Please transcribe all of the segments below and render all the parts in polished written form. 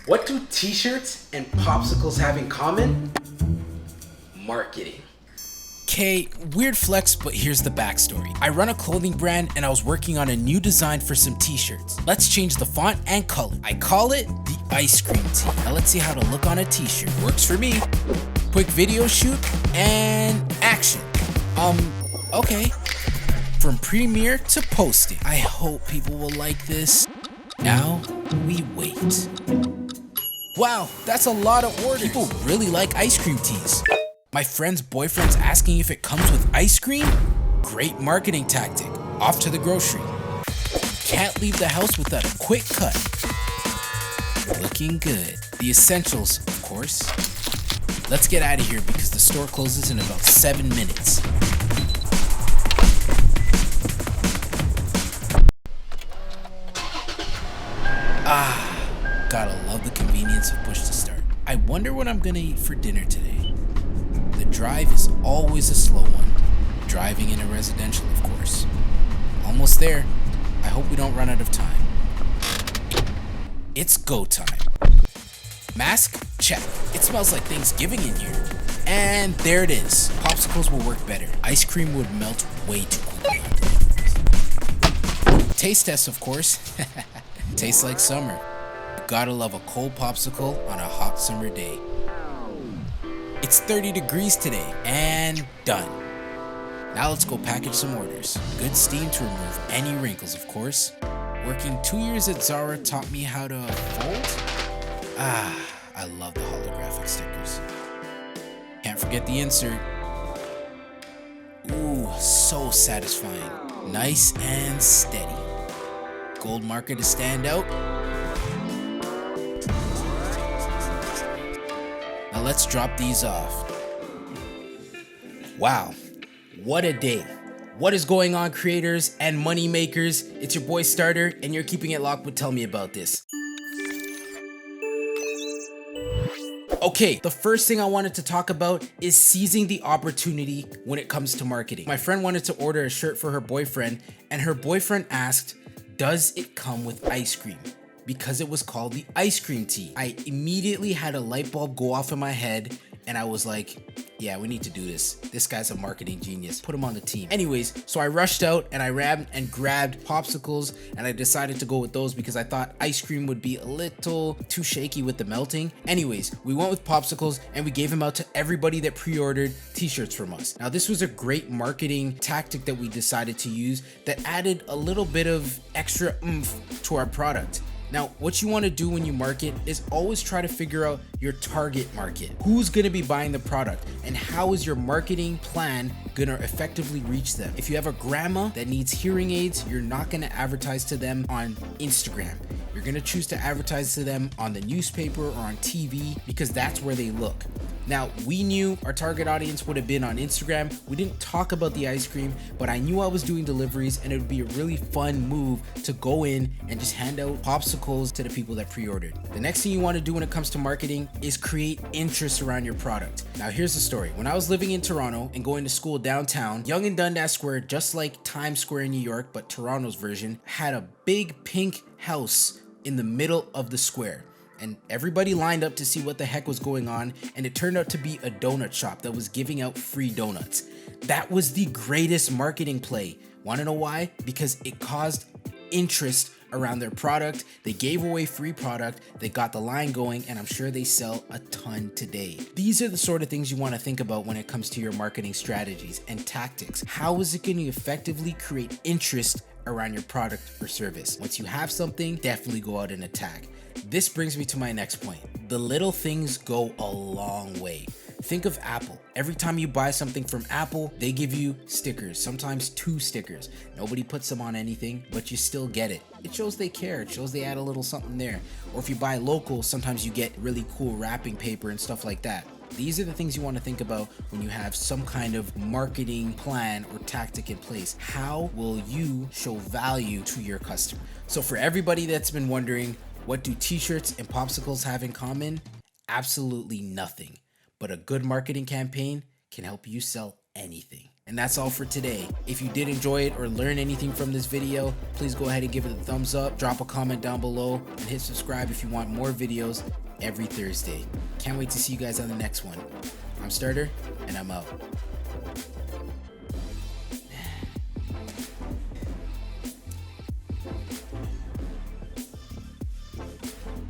What do t-shirts and popsicles have in common? Marketing. Okay, weird flex, but here's the backstory. I run a clothing brand and I was working on a new design for some t-shirts. Let's change the font and color. I call it the ice cream tee. Now let's see how to look on a t-shirt. Works for me. Quick video shoot and action. Okay. From premiere to posting. I hope people will like this. Now we wait. Wow, that's a lot of orders. People really like ice cream teas. My friend's boyfriend's asking if it comes with ice cream? Great marketing tactic. Off to the grocery. Can't leave the house without a quick cut. Looking good. The essentials, of course. Let's get out of here because the store closes in about 7 minutes. Gotta love the convenience of push to start. I wonder what I'm gonna eat for dinner today. The drive is always a slow one. Driving in a residential, of course. Almost there. I hope we don't run out of time. It's go time. Mask? Check. It smells like Thanksgiving in here. And there it is. Popsicles will work better. Ice cream would melt way too quickly. Taste test, of course. Tastes like summer. Gotta love a cold popsicle on a hot summer day. It's 30 degrees today, and done. Now let's go package some orders. Good steam to remove any wrinkles, of course. Working 2 years at Zara taught me how to fold. I love the holographic stickers. Can't forget the insert. Ooh, so satisfying. Nice and steady. Gold marker to stand out. Now let's drop these off. Wow, what a day. What is going on, creators and money makers? It's your boy Starter, and you're keeping it locked with Tell Me About This. Okay, the first thing I wanted to talk about is seizing the opportunity when it comes to marketing. My friend wanted to order a shirt for her boyfriend, and her boyfriend asked, does it come with ice cream? Because it was called the ice cream tee. I immediately had a light bulb go off in my head, and I was like, yeah, we need to do this. This guy's a marketing genius. Put him on the team. Anyways, so I rushed out and I ran and grabbed popsicles, and I decided to go with those because I thought ice cream would be a little too shaky with the melting. Anyways, we went with popsicles and we gave them out to everybody that pre-ordered t-shirts from us. Now, this was a great marketing tactic that we decided to use that added a little bit of extra oomph to our product. Now, what you want to do when you market is always try to figure out your target market. Who's going to be buying the product, and how is your marketing plan going to effectively reach them? If you have a grandma that needs hearing aids, you're not going to advertise to them on Instagram. You're going to choose to advertise to them on the newspaper or on TV because that's where they look. Now, we knew our target audience would have been on Instagram. We didn't talk about the ice cream, but I knew I was doing deliveries and it would be a really fun move to go in and just hand out popsicles to the people that pre-ordered. The next thing you want to do when it comes to marketing is create interest around your product. Now, here's the story. When I was living in Toronto and going to school downtown, Yonge and Dundas Square, just like Times Square in New York, but Toronto's version, had a big pink house in the middle of the square. And everybody lined up to see what the heck was going on, and it turned out to be a donut shop that was giving out free donuts. That was the greatest marketing play. Want to know why? Because it caused interest around their product. They gave away free product, they got the line going, and I'm sure they sell a ton today. These are the sort of things you want to think about when it comes to your marketing strategies and tactics. How is it going to effectively create interest around your product or service? Once you have something, definitely go out and attack. This brings me to my next point. The little things go a long way. Think of Apple. Every time you buy something from Apple, they give you stickers, sometimes 2 stickers. Nobody puts them on anything, but you still get it. It shows they care. It shows they add a little something there. Or if you buy local, sometimes you get really cool wrapping paper and stuff like that. These are the things you want to think about when you have some kind of marketing plan or tactic in place. How will you show value to your customer? So for everybody that's been wondering, what do t-shirts and popsicles have in common? Absolutely nothing. But a good marketing campaign can help you sell anything. And that's all for today. If you did enjoy it or learn anything from this video, please go ahead and give it a thumbs up, drop a comment down below, and hit subscribe if you want more videos every Thursday. Can't wait to see you guys on the next one. I'm Starter, and I'm out.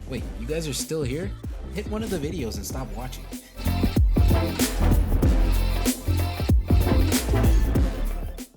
Wait, you guys are still here? Hit one of the videos and stop watching.